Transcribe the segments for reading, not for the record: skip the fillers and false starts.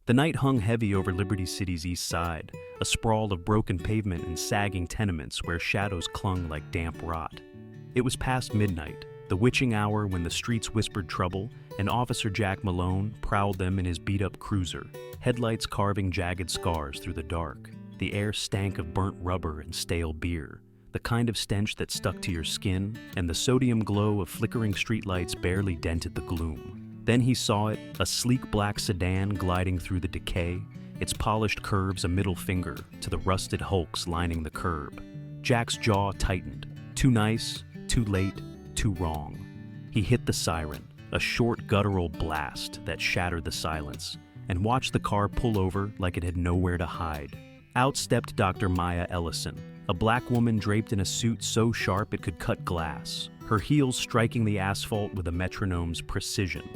The night hung heavy over Liberty City's east side, a sprawl of broken pavement and sagging tenements where shadows clung like damp rot. It was past midnight, the witching hour when the streets whispered trouble, and Officer Jack Malone prowled them in his beat-up cruiser, headlights carving jagged scars through the dark. The air stank of burnt rubber and stale beer, the kind of stench that stuck to your skin, and the sodium glow of flickering streetlights barely dented the gloom. Then he saw it, a sleek black sedan gliding through the decay, its polished curves a middle finger to the rusted hulks lining the curb. Jack's jaw tightened. Too nice, too late, too wrong. He hit the siren, a short guttural blast that shattered the silence, and watched the car pull over like it had nowhere to hide. Out stepped Dr. Maya Ellison, a black woman draped in a suit so sharp it could cut glass, her heels striking the asphalt with a metronome's precision.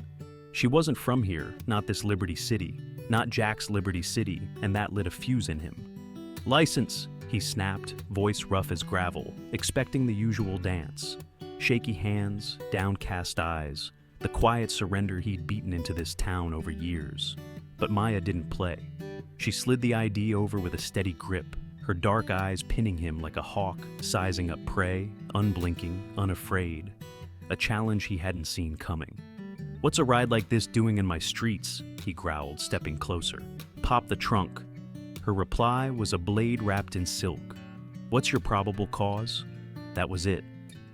She wasn't from here, not this Liberty City, not Jack's Liberty City, and that lit a fuse in him. "License," he snapped, voice rough as gravel, expecting the usual dance. Shaky hands, downcast eyes, the quiet surrender he'd beaten into this town over years. But Maya didn't play. She slid the ID over with a steady grip, her dark eyes pinning him like a hawk sizing up prey, unblinking, unafraid. A challenge he hadn't seen coming. "What's a ride like this doing in my streets?" he growled, stepping closer. "Pop the trunk." Her reply was a blade wrapped in silk. "What's your probable cause?" That was it.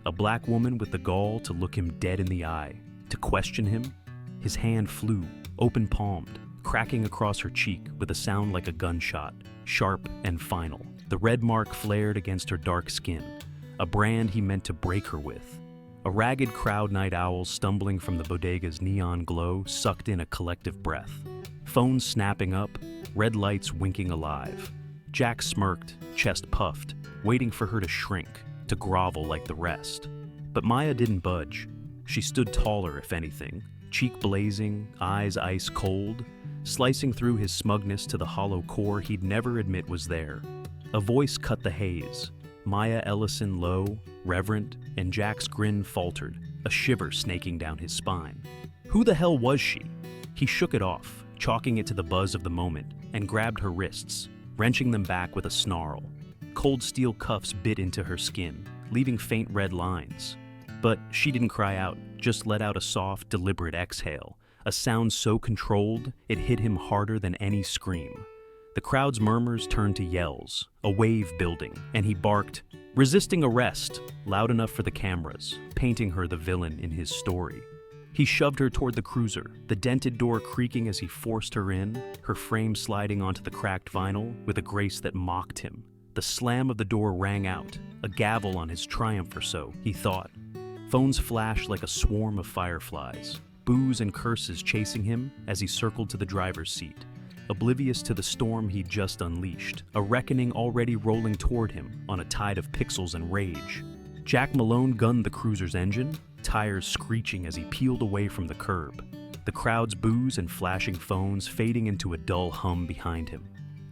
A black woman with the gall to look him dead in the eye, to question him. His hand flew, open-palmed, cracking across her cheek with a sound like a gunshot, sharp and final. The red mark flared against her dark skin, a brand he meant to break her with. A ragged crowd night owl stumbling from the bodega's neon glow sucked in a collective breath. Phones snapping up, red lights winking alive. Jack smirked, chest puffed, waiting for her to shrink, to grovel like the rest. But Maya didn't budge. She stood taller, if anything, cheek blazing, eyes ice cold, slicing through his smugness to the hollow core he'd never admit was there. A voice cut the haze. Maya Ellison low, reverent, and Jack's grin faltered, a shiver snaking down his spine. Who the hell was she? He shook it off, chalking it to the buzz of the moment, and grabbed her wrists, wrenching them back with a snarl. Cold steel cuffs bit into her skin, leaving faint red lines. But she didn't cry out, just let out a soft, deliberate exhale, a sound so controlled it hit him harder than any scream. The crowd's murmurs turned to yells, a wave building, and he barked, "Resisting arrest," loud enough for the cameras, painting her the villain in his story. He shoved her toward the cruiser, the dented door creaking as he forced her in, her frame sliding onto the cracked vinyl with a grace that mocked him. The slam of the door rang out, a gavel on his triumph or so, he thought. Phones flashed like a swarm of fireflies, boos and curses chasing him as he circled to the driver's seat, oblivious to the storm he'd just unleashed, a reckoning already rolling toward him on a tide of pixels and rage. Jack Malone gunned the cruiser's engine, tires screeching as he peeled away from the curb, the crowd's boos and flashing phones fading into a dull hum behind him.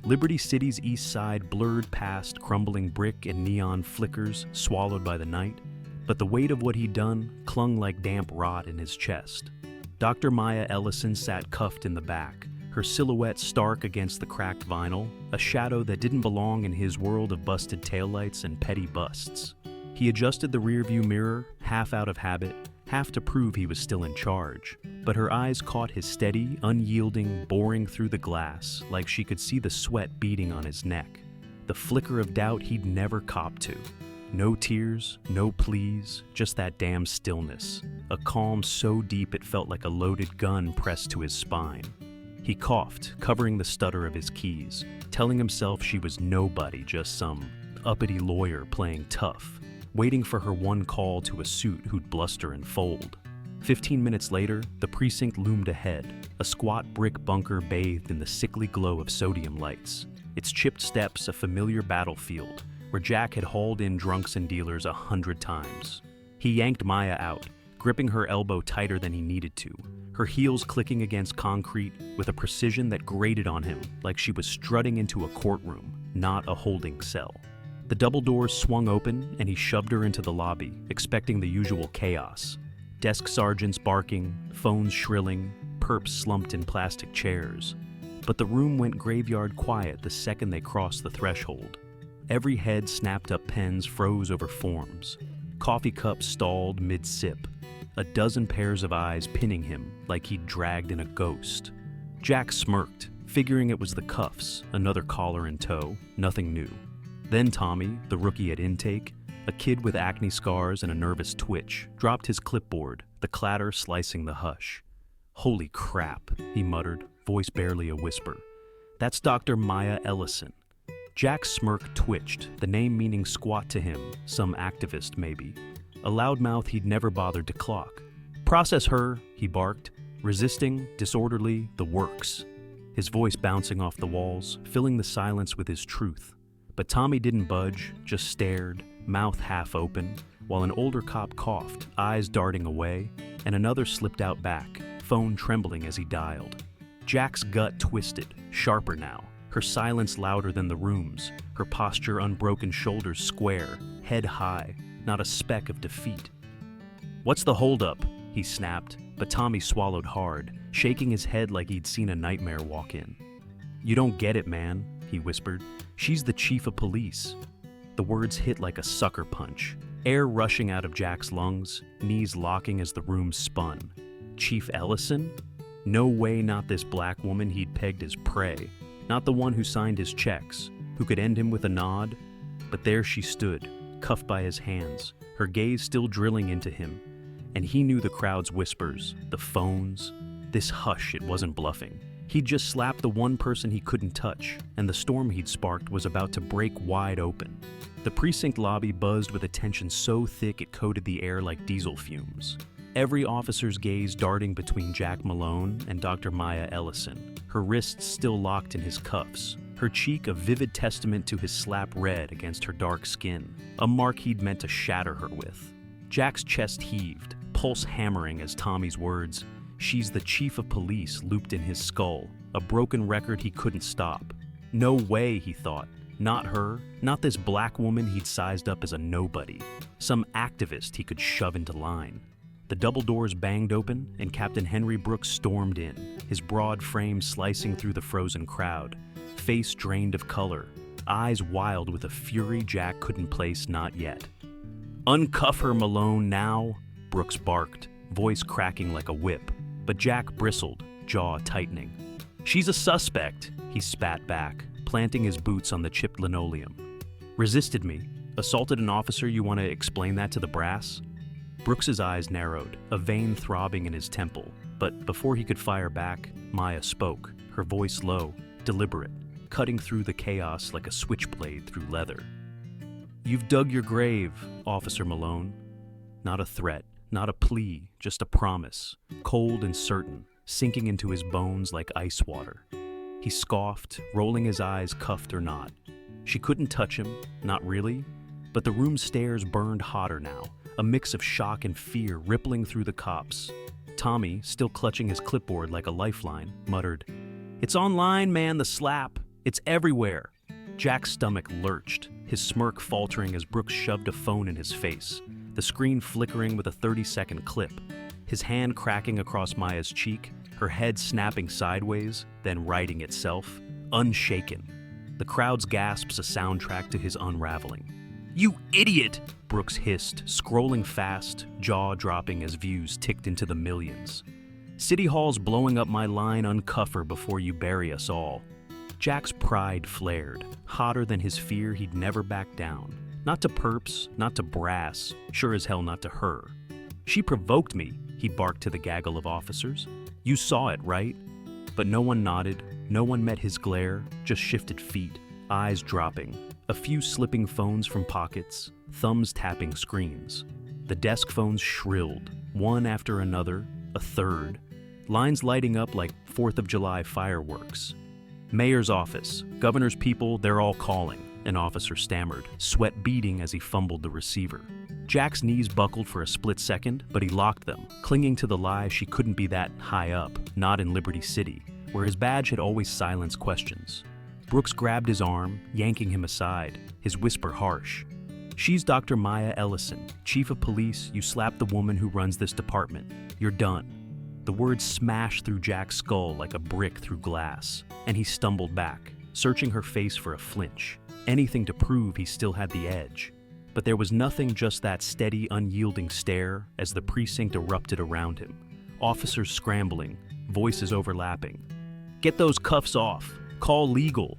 Liberty City's east side blurred past crumbling brick and neon flickers swallowed by the night, but the weight of what he'd done clung like damp rot in his chest. Dr. Maya Ellison sat cuffed in the back, her silhouette stark against the cracked vinyl, a shadow that didn't belong in his world of busted taillights and petty busts. He adjusted the rearview mirror, half out of habit, half to prove he was still in charge, but her eyes caught his steady, unyielding, boring through the glass like she could see the sweat beading on his neck, the flicker of doubt he'd never copped to. No tears, no pleas, just that damn stillness, a calm so deep it felt like a loaded gun pressed to his spine. He coughed, covering the stutter of his keys, telling himself she was nobody, just some uppity lawyer playing tough, waiting for her one call to a suit who'd bluster and fold. 15 minutes later, the precinct loomed ahead, a squat brick bunker bathed in the sickly glow of sodium lights, its chipped steps a familiar battlefield where Jack had hauled in drunks and dealers 100 times. He yanked Maya out, gripping her elbow tighter than he needed to, her heels clicking against concrete with a precision that grated on him like she was strutting into a courtroom, not a holding cell. The double doors swung open and he shoved her into the lobby, expecting the usual chaos. Desk sergeants barking, phones shrilling, perps slumped in plastic chairs. But the room went graveyard quiet the second they crossed the threshold. Every head snapped up pens froze over forms. Coffee cups stalled mid-sip. A dozen pairs of eyes pinning him like he'd dragged in a ghost. Jack smirked, figuring it was the cuffs, another collar in tow, nothing new. Then Tommy, the rookie at intake, a kid with acne scars and a nervous twitch, dropped his clipboard, the clatter slicing the hush. "Holy crap," he muttered, voice barely a whisper. "That's Dr. Maya Ellison." Jack's smirk twitched, the name meaning squat to him, some activist maybe. A loudmouth he'd never bothered to clock. "Process her," he barked, resisting, disorderly, the works. His voice bouncing off the walls, filling the silence with his truth. But Tommy didn't budge, just stared, mouth half open, while an older cop coughed, eyes darting away, and another slipped out back, phone trembling as he dialed. Jack's gut twisted, sharper now, her silence louder than the room's, her posture unbroken, shoulders square, head high, not a speck of defeat. "What's the holdup?" he snapped, but Tommy swallowed hard, shaking his head like he'd seen a nightmare walk in. "You don't get it, man," he whispered. "She's the chief of police." The words hit like a sucker punch, air rushing out of Jack's lungs, knees locking as the room spun. Chief Ellison? No way, not this black woman he'd pegged as prey, not the one who signed his checks, who could end him with a nod. But there she stood, cuffed by his hands, her gaze still drilling into him. And he knew the crowd's whispers, the phones. This hush, it wasn't bluffing. He'd just slapped the one person he couldn't touch, and the storm he'd sparked was about to break wide open. The precinct lobby buzzed with attention so thick it coated the air like diesel fumes. Every officer's gaze darting between Jack Malone and Dr. Maya Ellison, her wrists still locked in his cuffs, her cheek a vivid testament to his slap red against her dark skin, a mark he'd meant to shatter her with. Jack's chest heaved, pulse hammering as Tommy's words, "She's the chief of police," looped in his skull, a broken record he couldn't stop. No way, he thought. Not her, not this black woman he'd sized up as a nobody. Some activist he could shove into line. The double doors banged open, and Captain Henry Brooks stormed in, his broad frame slicing through the frozen crowd, face drained of color, eyes wild with a fury Jack couldn't place not yet. "Uncuff her, Malone, now," Brooks barked, voice cracking like a whip, but Jack bristled, jaw tightening. "She's a suspect," he spat back, planting his boots on the chipped linoleum. "Resisted me. Assaulted an officer, you want to explain that to the brass?" Brooks's eyes narrowed, a vein throbbing in his temple, but before he could fire back, Maya spoke, her voice low, deliberate, cutting through the chaos like a switchblade through leather. "You've dug your grave, Officer Malone." Not a threat, not a plea, just a promise, cold and certain, sinking into his bones like ice water. He scoffed, rolling his eyes, cuffed or not. She couldn't touch him, not really, but the room's stairs burned hotter now, a mix of shock and fear rippling through the cops. Tommy, still clutching his clipboard like a lifeline, muttered, "It's online, man, the slap. It's everywhere." Jack's stomach lurched, his smirk faltering as Brooks shoved a phone in his face, the screen flickering with a 30-second clip, his hand cracking across Maya's cheek, her head snapping sideways, then righting itself, unshaken. The crowd's gasps a soundtrack to his unraveling. "You idiot!" Brooks hissed, scrolling fast, jaw dropping as views ticked into the millions. "City Hall's blowing up my line, uncuff her before you bury us all." Jack's pride flared, hotter than his fear he'd never back down. Not to perps, not to brass, sure as hell not to her. "She provoked me," he barked to the gaggle of officers. "You saw it, right?" But no one nodded, no one met his glare, just shifted feet, eyes dropping, a few slipping phones from pockets, thumbs tapping screens. The desk phones shrilled, one after another, a third, lines lighting up like 4th of July fireworks. "Mayor's office, governor's people, they're all calling," an officer stammered, sweat beading as he fumbled the receiver. Jack's knees buckled for a split second, but he locked them, clinging to the lie she couldn't be that high up, not in Liberty City, where his badge had always silenced questions. Brooks grabbed his arm, yanking him aside, his whisper harsh. "She's Dr. Maya Ellison, chief of police. You slapped the woman who runs this department. You're done." The words smashed through Jack's skull like a brick through glass, and he stumbled back, searching her face for a flinch, anything to prove he still had the edge. But there was nothing, just that steady, unyielding stare as the precinct erupted around him. Officers scrambling, voices overlapping. "Get those cuffs off! Call legal!"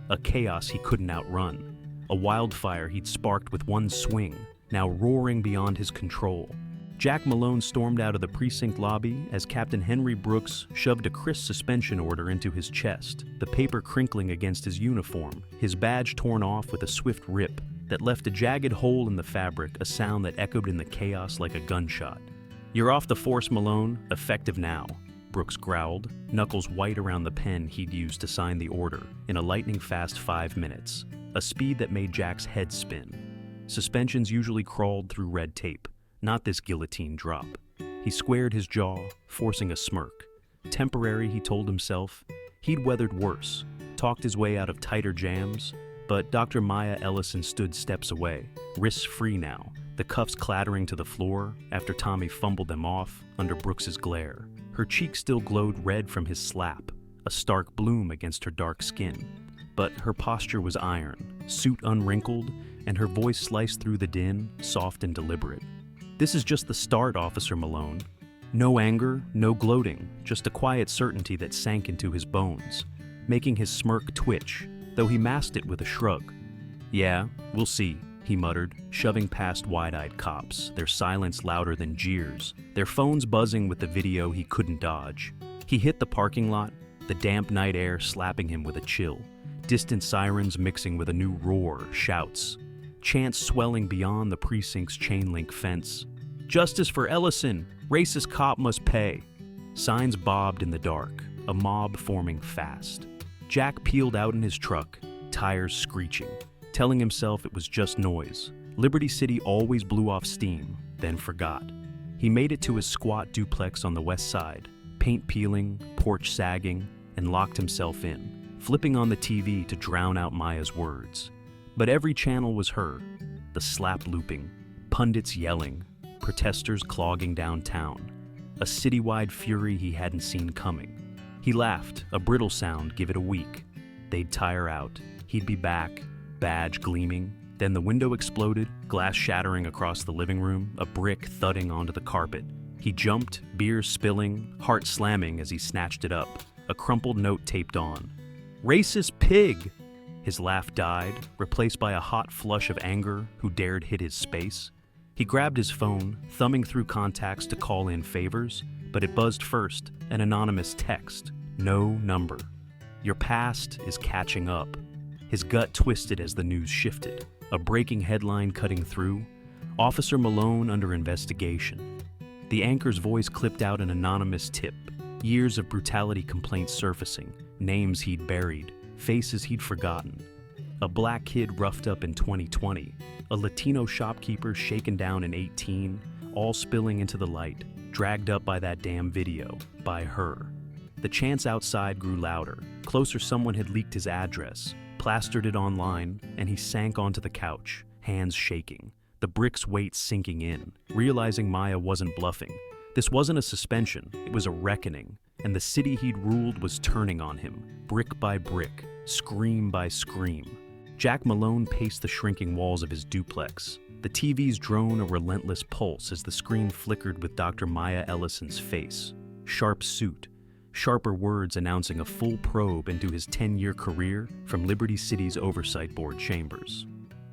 A chaos he couldn't outrun. A wildfire he'd sparked with one swing, now roaring beyond his control. Jack Malone stormed out of the precinct lobby as Captain Henry Brooks shoved a crisp suspension order into his chest, the paper crinkling against his uniform, his badge torn off with a swift rip that left a jagged hole in the fabric, a sound that echoed in the chaos like a gunshot. "You're off the force, Malone, effective now," Brooks growled, knuckles white around the pen he'd used to sign the order, in a lightning-fast 5 minutes, a speed that made Jack's head spin. Suspensions usually crawled through red tape, not this guillotine drop. He squared his jaw, forcing a smirk. Temporary, he told himself. He'd weathered worse, talked his way out of tighter jams, but Dr. Maya Ellison stood steps away, wrists free now, the cuffs clattering to the floor after Tommy fumbled them off under Brooks's glare. Her cheek still glowed red from his slap, a stark bloom against her dark skin. But her posture was iron, suit unwrinkled, and her voice sliced through the din, soft and deliberate. "This is just the start, Officer Malone." No anger, no gloating, just a quiet certainty that sank into his bones, making his smirk twitch, though he masked it with a shrug. "Yeah, we'll see," he muttered, shoving past wide-eyed cops, their silence louder than jeers, their phones buzzing with the video he couldn't dodge. He hit the parking lot, the damp night air slapping him with a chill, distant sirens mixing with a new roar, shouts, chants swelling beyond the precinct's chain-link fence. "Justice for Ellison! Racist cop must pay!" Signs bobbed in the dark, a mob forming fast. Jack peeled out in his truck, tires screeching, telling himself it was just noise. Liberty City always blew off steam, then forgot. He made it to his squat duplex on the west side, paint peeling, porch sagging, and locked himself in, flipping on the TV to drown out Maya's words. But every channel was her, the slap looping, pundits yelling, protesters clogging downtown, a citywide fury he hadn't seen coming. He laughed, a brittle sound, give it a week. They'd tire out, he'd be back, badge gleaming. Then the window exploded, glass shattering across the living room, a brick thudding onto the carpet. He jumped, beer spilling, heart slamming as he snatched it up, a crumpled note taped on. "Racist pig!" His laugh died, replaced by a hot flush of anger who dared hit his space. He grabbed his phone, thumbing through contacts to call in favors, but it buzzed first, an anonymous text. No number. "Your past is catching up." His gut twisted as the news shifted, a breaking headline cutting through. "Officer Malone under investigation." The anchor's voice clipped out an anonymous tip, years of brutality complaints surfacing, names he'd buried, faces he'd forgotten. A black kid roughed up in 2020, a Latino shopkeeper shaken down in 18, all spilling into the light, dragged up by that damn video, by her. The chants outside grew louder, closer someone had leaked his address, plastered it online, and he sank onto the couch, hands shaking, the brick's weight sinking in, realizing Maya wasn't bluffing. This wasn't a suspension, it was a reckoning, and the city he'd ruled was turning on him, brick by brick, scream by scream. Jack Malone paced the shrinking walls of his duplex. The TV's drone a relentless pulse as the screen flickered with Dr. Maya Ellison's face. Sharp suit, sharper words announcing a full probe into his 10-year career from Liberty City's Oversight Board chambers.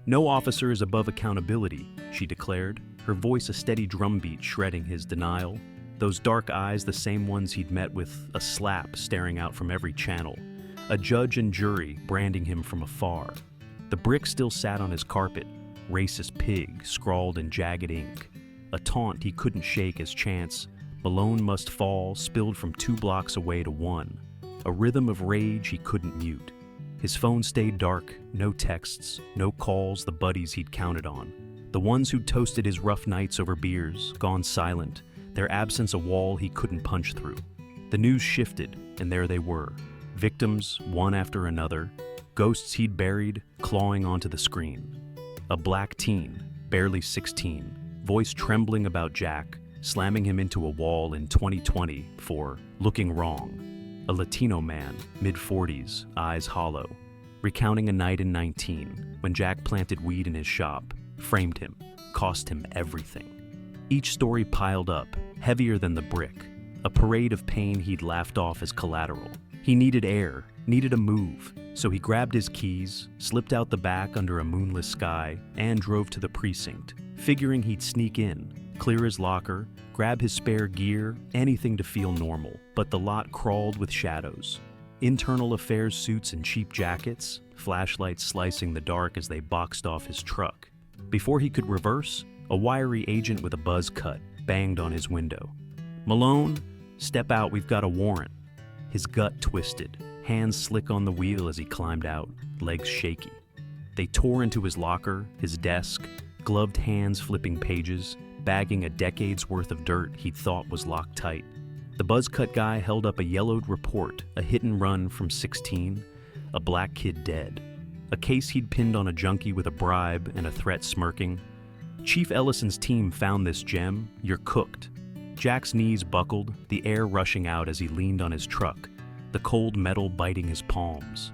"No officer is above accountability," she declared, her voice a steady drumbeat shredding his denial. Those dark eyes the same ones he'd met with a slap staring out from every channel. A judge and jury branding him from afar. The brick still sat on his carpet, "Racist pig" scrawled in jagged ink. A taunt he couldn't shake as chants, "Malone must fall," spilled from 2 blocks away to 1. A rhythm of rage he couldn't mute. His phone stayed dark, no texts, no calls the buddies he'd counted on. The ones who'd toasted his rough nights over beers, gone silent, their absence a wall he couldn't punch through. The news shifted, and there they were. Victims, one after another, ghosts he'd buried, clawing onto the screen. A black teen, barely 16, voice trembling about Jack, slamming him into a wall in 2020 for looking wrong. A Latino man, mid-40s, eyes hollow, recounting a night in 19 when Jack planted weed in his shop, framed him, cost him everything. Each story piled up, heavier than the brick, a parade of pain he'd laughed off as collateral. He needed air, needed a move, so he grabbed his keys, slipped out the back under a moonless sky, and drove to the precinct, figuring he'd sneak in, clear his locker, grab his spare gear, anything to feel normal. But the lot crawled with shadows. Internal affairs suits and cheap jackets, flashlights slicing the dark as they boxed off his truck. Before he could reverse, a wiry agent with a buzz cut banged on his window. "Malone, step out, we've got a warrant." His gut twisted, hands slick on the wheel as he climbed out, legs shaky. They tore into his locker, his desk, gloved hands flipping pages, bagging a decade's worth of dirt he'd thought was locked tight. The buzz-cut guy held up a yellowed report, a hit and run from 16, a black kid dead. A case he'd pinned on a junkie with a bribe and a threat smirking. "Chief Ellison's team found this gem. You're cooked." Jack's knees buckled, the air rushing out as he leaned on his truck, the cold metal biting his palms.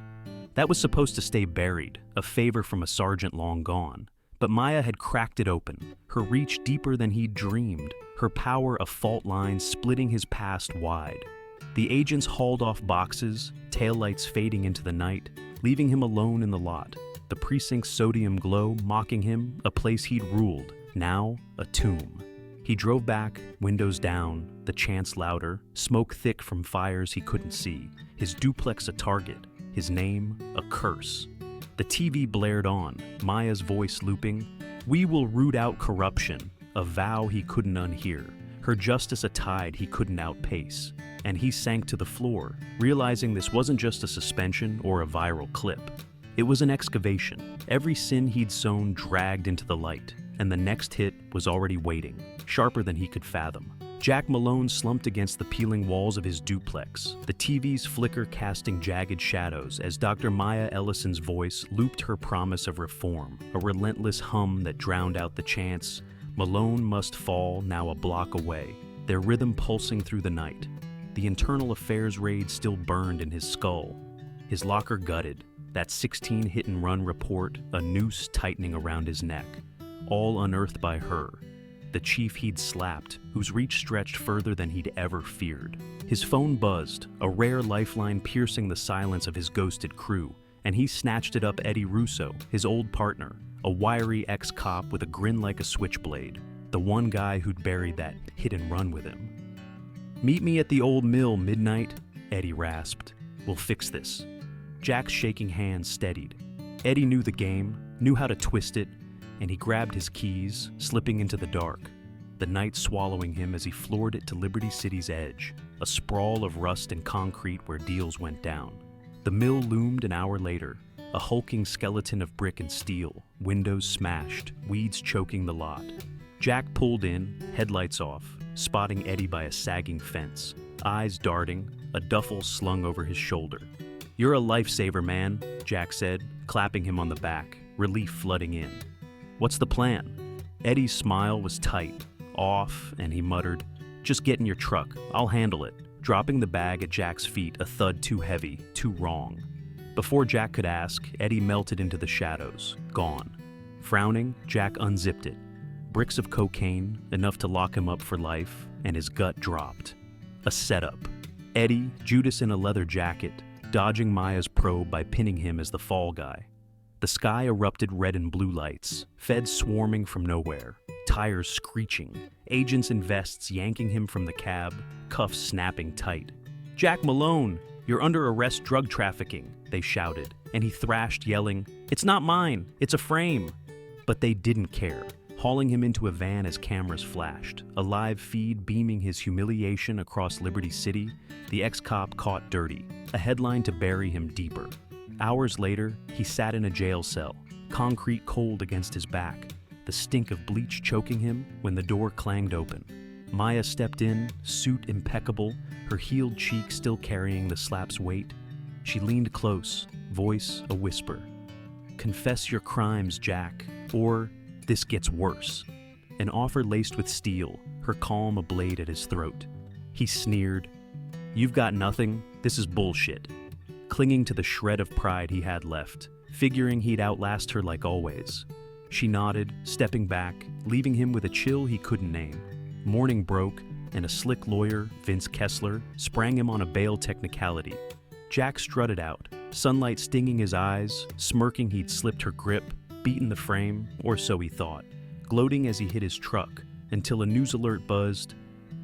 That was supposed to stay buried, a favor from a sergeant long gone. But Maya had cracked it open, her reach deeper than he'd dreamed, her power a fault line splitting his past wide. The agents hauled off boxes, taillights fading into the night, leaving him alone in the lot. The precinct's sodium glow mocking him, a place he'd ruled, now a tomb. He drove back, windows down, the chants louder, smoke thick from fires he couldn't see, his duplex a target, his name a curse. The TV blared on, Maya's voice looping, "We will root out corruption," a vow he couldn't unhear, her justice a tide he couldn't outpace. And he sank to the floor, realizing this wasn't just a suspension or a viral clip. It was an excavation, every sin he'd sown dragged into the light, and the next hit was already waiting, sharper than he could fathom. Jack Malone slumped against the peeling walls of his duplex, the TV's flicker casting jagged shadows as Dr. Maya Ellison's voice looped her promise of reform, a relentless hum that drowned out the chants, "Malone must fall," now a block away, their rhythm pulsing through the night. The internal affairs raid still burned in his skull. His locker gutted, that 16 hit-and-run report, a noose tightening around his neck, all unearthed by her, the chief he'd slapped, whose reach stretched further than he'd ever feared. His phone buzzed, a rare lifeline piercing the silence of his ghosted crew, and he snatched it up Eddie Russo, his old partner, a wiry ex-cop with a grin like a switchblade, the one guy who'd buried that hit-and-run with him. "Meet me at the old mill midnight," Eddie rasped. "We'll fix this." Jack's shaking hands steadied. Eddie knew the game, knew how to twist it, and he grabbed his keys, slipping into the dark, the night swallowing him as he floored it to Liberty City's edge, a sprawl of rust and concrete where deals went down. The mill loomed an hour later, a hulking skeleton of brick and steel, windows smashed, weeds choking the lot. Jack pulled in, headlights off, spotting Eddie by a sagging fence, eyes darting, a duffel slung over his shoulder. "You're a lifesaver, man," Jack said, clapping him on the back, relief flooding in. "What's the plan?" Eddie's smile was tight, off, and he muttered, "Just get in your truck, I'll handle it," dropping the bag at Jack's feet, a thud too heavy, too wrong. Before Jack could ask, Eddie melted into the shadows, gone. Frowning, Jack unzipped it. Bricks of cocaine, enough to lock him up for life, and his gut dropped. A setup. Eddie, Judas in a leather jacket, dodging Maya's probe by pinning him as the fall guy. The sky erupted red and blue lights, feds swarming from nowhere, tires screeching, agents in vests yanking him from the cab, cuffs snapping tight. "Jack Malone, you're under arrest drug trafficking," they shouted, and he thrashed, yelling, "It's not mine, it's a frame." But they didn't care, hauling him into a van as cameras flashed, a live feed beaming his humiliation across Liberty City, the ex-cop caught dirty, a headline to bury him deeper. Hours later, he sat in a jail cell, concrete cold against his back, the stink of bleach choking him when the door clanged open. Maya stepped in, suit impeccable, her healed cheek still carrying the slap's weight. She leaned close, voice a whisper. "Confess your crimes, Jack, or this gets worse." an offer laced with steel, her calm a blade at his throat. He sneered, "You've got nothing, this is bullshit," clinging to the shred of pride he had left, figuring he'd outlast her like always. She nodded, stepping back, leaving him with a chill he couldn't name. Morning broke, and a slick lawyer, Vince Kessler, sprang him on a bail technicality. Jack strutted out, sunlight stinging his eyes, smirking he'd slipped her grip, beaten the frame, or so he thought, gloating as he hit his truck, until a news alert buzzed,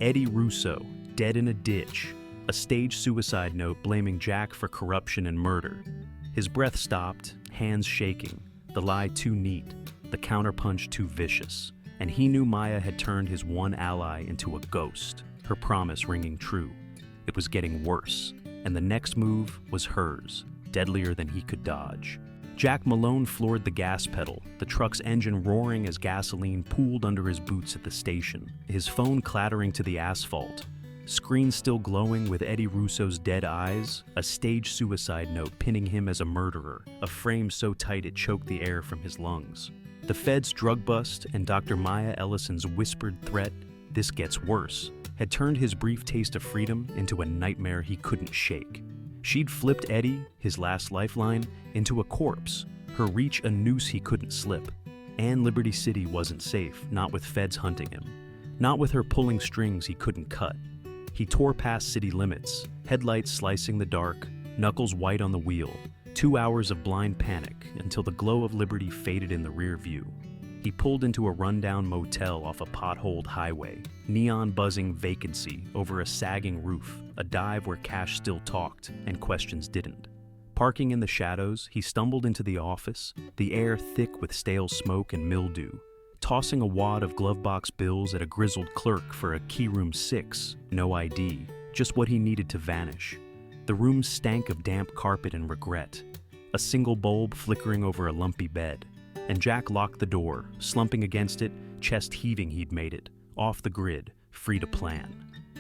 "Eddie Russo, dead in a ditch," a staged suicide note blaming Jack for corruption and murder. His breath stopped, hands shaking, the lie too neat, the counterpunch too vicious, and he knew Maya had turned his one ally into a ghost, her promise ringing true. It was getting worse, and the next move was hers, deadlier than he could dodge. Jack Malone floored the gas pedal, the truck's engine roaring as gasoline pooled under his boots at the station, his phone clattering to the asphalt. Screen still glowing with Eddie Russo's dead eyes, a staged suicide note pinning him as a murderer, a frame so tight it choked the air from his lungs. The Fed's drug bust and Dr. Maya Ellison's whispered threat, "This gets worse," had turned his brief taste of freedom into a nightmare he couldn't shake. She'd flipped Eddie, his last lifeline, into a corpse, her reach a noose he couldn't slip. And Liberty City wasn't safe, not with feds hunting him. Not with her pulling strings he couldn't cut. He tore past city limits, headlights slicing the dark, knuckles white on the wheel, 2 hours of blind panic until the glow of liberty faded in the rear view. He pulled into a rundown motel off a potholed highway, neon buzzing vacancy over a sagging roof, a dive where cash still talked and questions didn't. Parking in the shadows, he stumbled into the office, the air thick with stale smoke and mildew, tossing a wad of glovebox bills at a grizzled clerk for a keyroom 6, no ID, just what he needed to vanish. The room stank of damp carpet and regret, a single bulb flickering over a lumpy bed, and Jack locked the door, slumping against it, chest heaving he'd made it, off the grid, free to plan.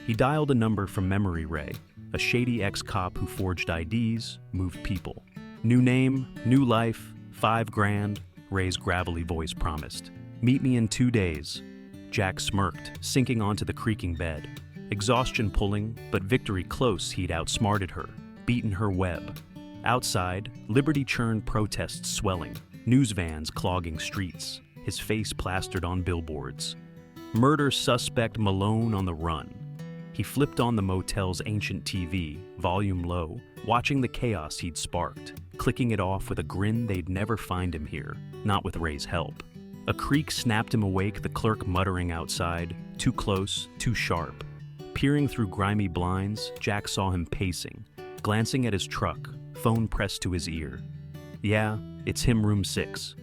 He dialed a number from Memory Ray, a shady ex-cop who forged IDs, moved people. New name, new life, $5,000, Ray's gravelly voice promised. "Meet me in 2 days." Jack smirked, sinking onto the creaking bed. Exhaustion pulling, but victory close, he'd outsmarted her, beaten her web. Outside, Liberty churned protests swelling, news vans clogging streets, his face plastered on billboards. Murder suspect Malone on the run. He flipped on the motel's ancient TV, volume low, watching the chaos he'd sparked, clicking it off with a grin they'd never find him here, not with Ray's help. A creak snapped him awake, the clerk muttering outside, too close, too sharp. Peering through grimy blinds, Jack saw him pacing, glancing at his truck, phone pressed to his ear. "Yeah, it's him, room 6.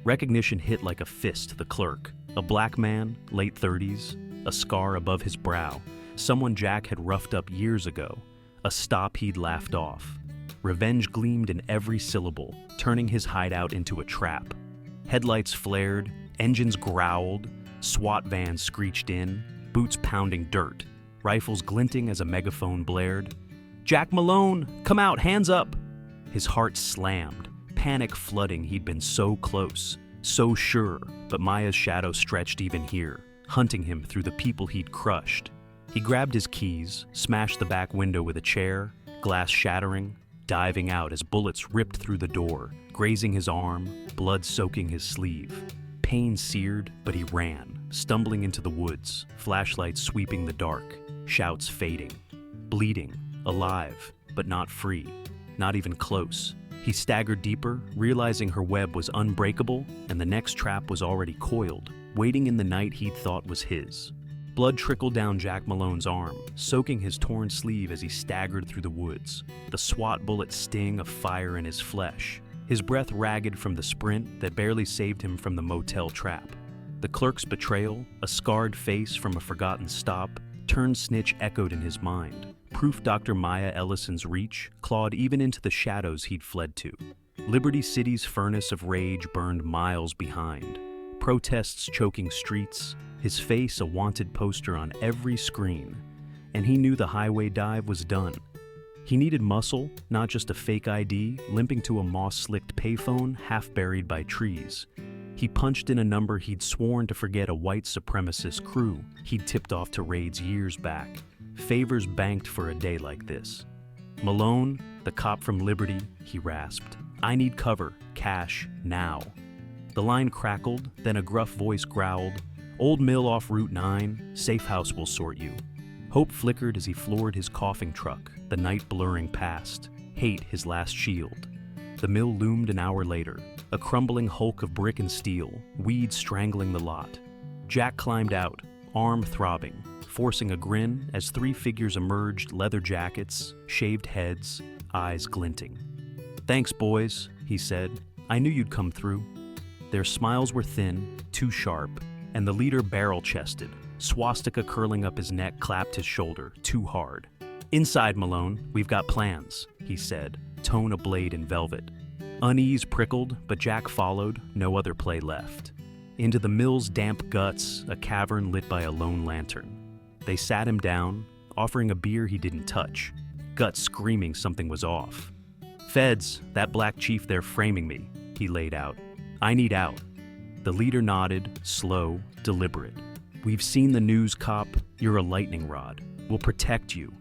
Recognition hit like a fist, the clerk. A black man, late 30s, a scar above his brow. Someone Jack had roughed up years ago. A stop he'd laughed off. Revenge gleamed in every syllable, turning his hideout into a trap. Headlights flared, engines growled, SWAT vans screeched in, boots pounding dirt, rifles glinting as a megaphone blared. "Jack Malone, come out, hands up!" His heart slammed, panic flooding. He'd been so close, so sure, but Maya's shadow stretched even here, hunting him through the people he'd crushed. He grabbed his keys, smashed the back window with a chair, glass shattering, diving out as bullets ripped through the door, grazing his arm, blood soaking his sleeve. Pain seared, but he ran, stumbling into the woods, flashlights sweeping the dark, shouts fading. Bleeding, alive, but not free, not even close. He staggered deeper, realizing her web was unbreakable, and the next trap was already coiled, waiting in the night he'd thought was his. Blood trickled down Jack Malone's arm, soaking his torn sleeve as he staggered through the woods, the SWAT bullet sting of fire in his flesh, his breath ragged from the sprint that barely saved him from the motel trap. The clerk's betrayal, a scarred face from a forgotten stop, turned snitch echoed in his mind. Proof Dr. Maya Ellison's reach clawed even into the shadows he'd fled to. Liberty City's furnace of rage burned miles behind, protests choking streets, his face a wanted poster on every screen, and he knew the highway dive was done. He needed muscle, not just a fake ID, limping to a moss-slicked payphone half buried by trees. He punched in a number he'd sworn to forget a white supremacist crew he'd tipped off to raids years back. Favors banked for a day like this. "Malone, the cop from Liberty," he rasped. "I need cover, cash, now." The line crackled, then a gruff voice growled, "Old mill off Route 9, safe house will sort you." Hope flickered as he floored his coughing truck, the night blurring past, hate his last shield. The mill loomed an hour later, a crumbling hulk of brick and steel, weeds strangling the lot. Jack climbed out, arm throbbing, forcing a grin as three figures emerged, leather jackets, shaved heads, eyes glinting. "Thanks, boys," he said. "I knew you'd come through." Their smiles were thin, too sharp, and the leader barrel-chested, swastika curling up his neck, clapped his shoulder, too hard. "Inside, Malone, we've got plans," he said, tone a blade in velvet. Unease prickled, but Jack followed, no other play left. Into the mill's damp guts, a cavern lit by a lone lantern. They sat him down, offering a beer he didn't touch, gut screaming something was off. "Feds, that black chief there framing me," he laid out. "I need out." The leader nodded, slow, deliberate. "We've seen the news, cop. You're a lightning rod. We'll protect you."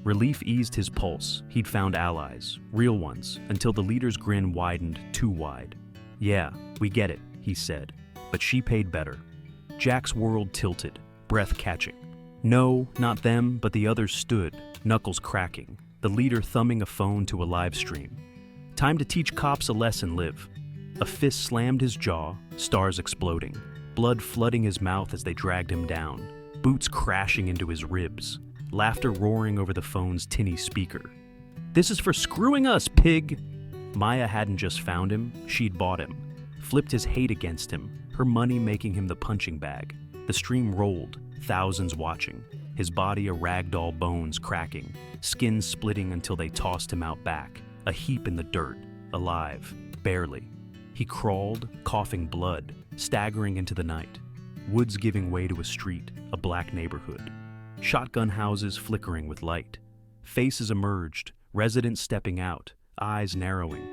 Relief eased his pulse. He'd found allies, real ones, until the leader's grin widened too wide. "Yeah, we get it," he said, "but she paid better." Jack's world tilted, breath catching. No, not them, but the others stood, knuckles cracking, the leader thumbing a phone to a live stream. "Time to teach cops a lesson, Liv." A fist slammed his jaw, stars exploding, blood flooding his mouth as they dragged him down, boots crashing into his ribs, laughter roaring over the phone's tinny speaker. "This is for screwing us, pig!" Maya hadn't just found him, she'd bought him, flipped his hate against him, her money making him the punching bag. The stream rolled, thousands watching, his body a ragdoll, bones cracking, skin splitting until they tossed him out back, a heap in the dirt, alive, barely. He crawled, coughing blood, staggering into the night. Woods giving way to a street, a black neighborhood. Shotgun houses flickering with light. Faces emerged, residents stepping out, eyes narrowing.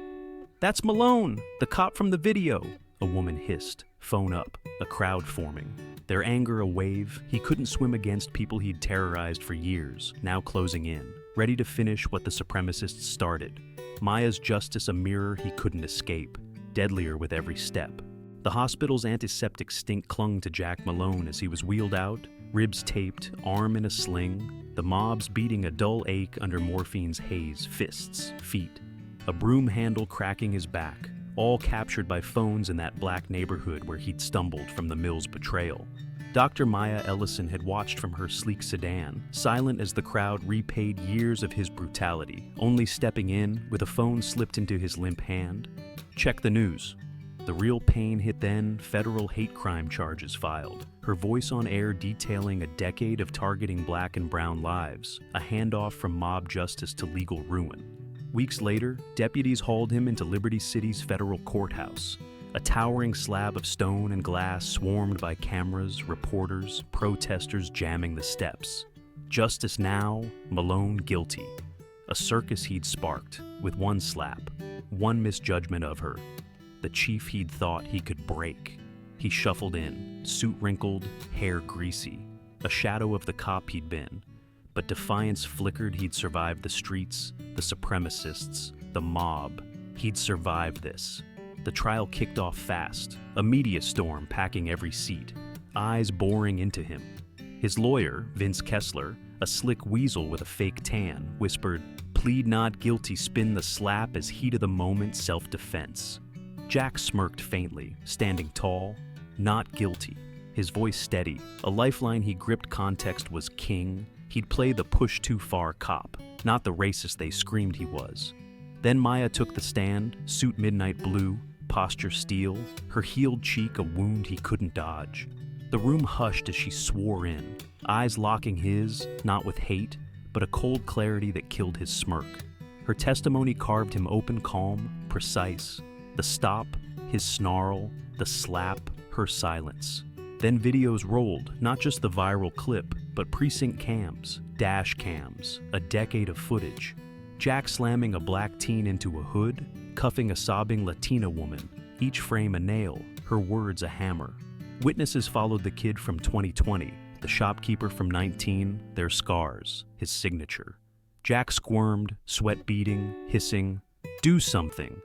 "That's Malone, the cop from the video," a woman hissed, phone up, a crowd forming. Their anger a wave, he couldn't swim against people he'd terrorized for years, now closing in, ready to finish what the supremacists started. Maya's justice a mirror he couldn't escape, deadlier with every step. The hospital's antiseptic stink clung to Jack Malone as he was wheeled out, ribs taped, arm in a sling, the mobs beating a dull ache under morphine's haze, fists, feet. A broom handle cracking his back, all captured by phones in that black neighborhood where he'd stumbled from the mill's betrayal. Dr. Maya Ellison had watched from her sleek sedan, silent as the crowd repaid years of his brutality, only stepping in with a phone slipped into his limp hand. "Check the news." The real pain hit then, federal hate crime charges filed, her voice on air detailing a decade of targeting black and brown lives, a handoff from mob justice to legal ruin. Weeks later, deputies hauled him into Liberty City's federal courthouse, a towering slab of stone and glass swarmed by cameras, reporters, protesters jamming the steps. Justice now, Malone guilty. A circus he'd sparked, with one slap, one misjudgment of her. The chief he'd thought he could break. He shuffled in, suit wrinkled, hair greasy, a shadow of the cop he'd been. But defiance flickered he'd survived the streets, the supremacists, the mob. He'd survived this. The trial kicked off fast, a media storm packing every seat, eyes boring into him. His lawyer, Vince Kessler, a slick weasel with a fake tan, whispered, "Plead not guilty, spin the slap as heat of the moment, self-defense." Jack smirked faintly, standing tall, not guilty, his voice steady. A lifeline he gripped context was king. He'd play the push-too-far cop, not the racist they screamed he was. Then Maya took the stand, suit midnight blue, posture steel, her healed cheek a wound he couldn't dodge. The room hushed as she swore in, eyes locking his, not with hate, but a cold clarity that killed his smirk. Her testimony carved him open, calm, precise. The stop, his snarl, the slap, her silence. Then videos rolled, not just the viral clip, but precinct cams, dash cams, a decade of footage. Jack slamming a black teen into a hood, cuffing a sobbing Latina woman, each frame a nail, her words a hammer. Witnesses followed the kid from 2020, the shopkeeper from 19, their scars, his signature. Jack squirmed, sweat beading, hissing, "Do something!"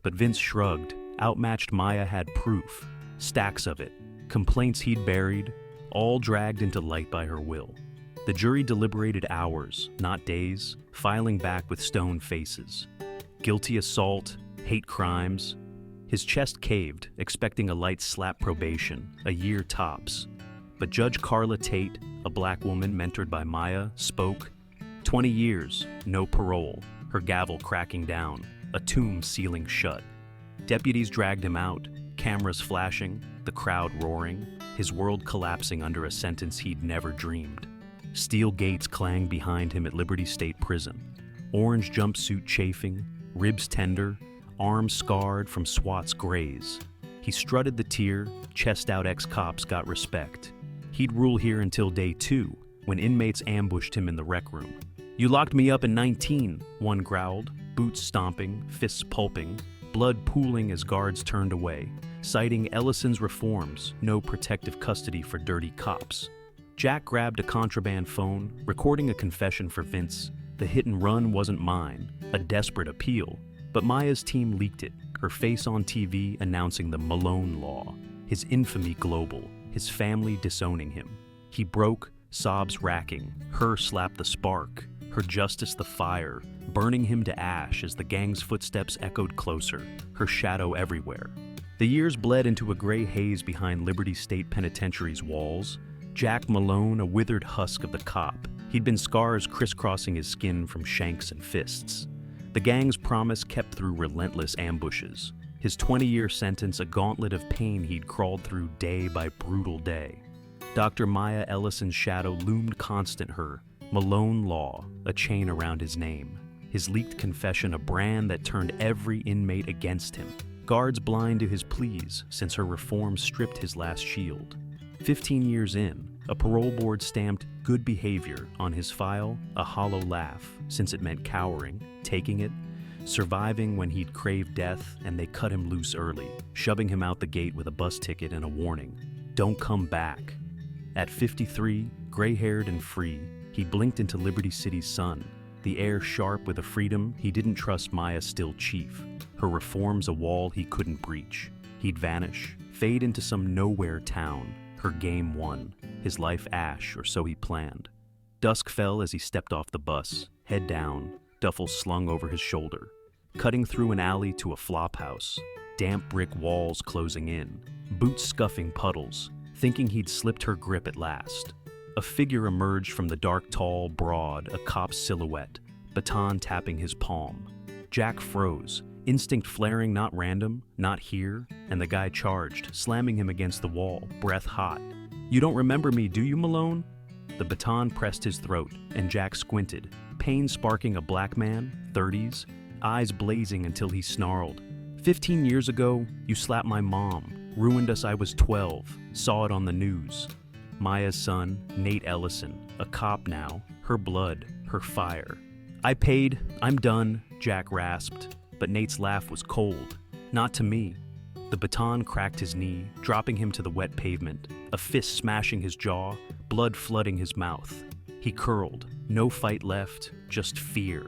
But Vince shrugged. Outmatched Maya had proof, stacks of it, complaints he'd buried, all dragged into light by her will. The jury deliberated hours, not days, filing back with stone faces. Guilty assault, hate crimes. His chest caved, expecting a light slap probation, a year tops. But Judge Carla Tate, a black woman mentored by Maya, spoke. 20 years, no parole, her gavel cracking down, a tomb sealing shut. Deputies dragged him out, cameras flashing, the crowd roaring, his world collapsing under a sentence he'd never dreamed. Steel gates clanged behind him at Liberty State Prison. Orange jumpsuit chafing, ribs tender, arms scarred from swats graze. He strutted the tier, chest out ex-cops got respect. He'd rule here until day 2, when inmates ambushed him in the rec room. "You locked me up in 19, one growled, boots stomping, fists pulping, blood pooling as guards turned away, citing Ellison's reforms, no protective custody for dirty cops. Jack grabbed a contraband phone, recording a confession for Vince. The hit and run wasn't mine, a desperate appeal, but Maya's team leaked it, her face on TV announcing the Malone Law, his infamy global, his family disowning him. He broke, sobs racking, her slapped the spark, her justice the fire, burning him to ash as the gang's footsteps echoed closer, her shadow everywhere. The years bled into a gray haze behind Liberty State Penitentiary's walls. Jack Malone, a withered husk of the cop. He'd been scars crisscrossing his skin from shanks and fists. The gang's promise kept through relentless ambushes. His 20-year sentence a gauntlet of pain he'd crawled through day by brutal day. Dr. Maya Ellison's shadow loomed constant her, Malone Law, a chain around his name. His leaked confession a brand that turned every inmate against him. Guards blind to his pleas, since her reform stripped his last shield. 15 years in, a parole board stamped good behavior on his file, a hollow laugh, since it meant cowering, taking it, surviving when he'd craved death, and they cut him loose early, shoving him out the gate with a bus ticket and a warning. Don't come back. At 53, gray-haired and free, he blinked into Liberty City's sun, the air sharp with a freedom he didn't trust Maya still chief, her reforms a wall he couldn't breach. He'd vanish, fade into some nowhere town, her game won, his life ash, or so he planned. Dusk fell as he stepped off the bus, head down, duffel slung over his shoulder, cutting through an alley to a flop house, damp brick walls closing in, boots scuffing puddles, thinking he'd slipped her grip at last. A figure emerged from the dark, tall, broad, a cop's silhouette, baton tapping his palm. Jack froze, instinct flaring not random, not here, and the guy charged, slamming him against the wall, breath hot. "You don't remember me, do you, Malone?" The baton pressed his throat, and Jack squinted, pain sparking a black man, 30s, eyes blazing until he snarled. 15 years ago, you slapped my mom, ruined us I was 12, saw it on the news. Maya's son, Nate Ellison, a cop now, her blood, her fire. I paid, I'm done, Jack rasped, but Nate's laugh was cold. Not to me. The baton cracked his knee, dropping him to the wet pavement, a fist smashing his jaw, blood flooding his mouth. He curled, no fight left, just fear.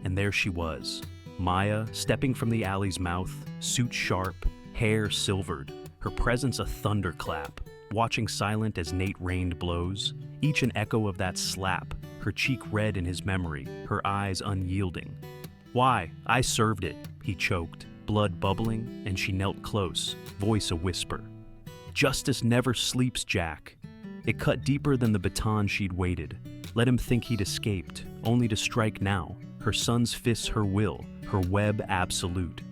And there she was, Maya, stepping from the alley's mouth, suit sharp, hair silvered, her presence a thunderclap, watching silent as Nate rained blows, each an echo of that slap, her cheek red in his memory, her eyes unyielding. Why, I served it, he choked, blood bubbling, and she knelt close, voice a whisper. Justice never sleeps, Jack. It cut deeper than the baton she'd waited, let him think he'd escaped, only to strike now, her son's fists her will, her web absolute.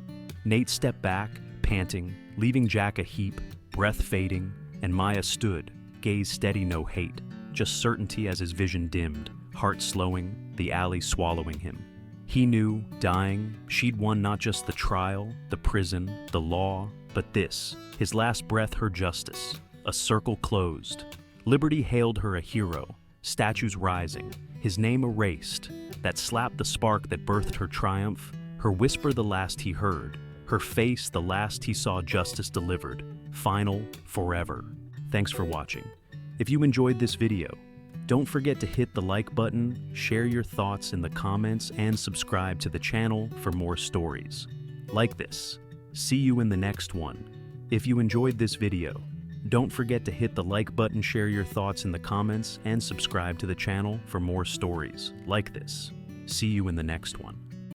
Nate stepped back, panting, leaving Jack a heap, breath fading, and Maya stood, gaze steady, no hate, just certainty as his vision dimmed, heart slowing, the alley swallowing him. He knew, dying, she'd won not just the trial, the prison, the law, but this, his last breath her justice, a circle closed. Liberty hailed her a hero, statues rising, his name erased, that slap the spark that birthed her triumph, her whisper the last he heard, her face the last he saw justice delivered, final, forever. Thanks for watching. If you enjoyed this video, don't forget to hit the like button, share your thoughts in the comments, and subscribe to the channel for more stories like this. See you in the next one. If you enjoyed this video, don't forget to hit the like button, share your thoughts in the comments, and subscribe to the channel for more stories like this. See you in the next one.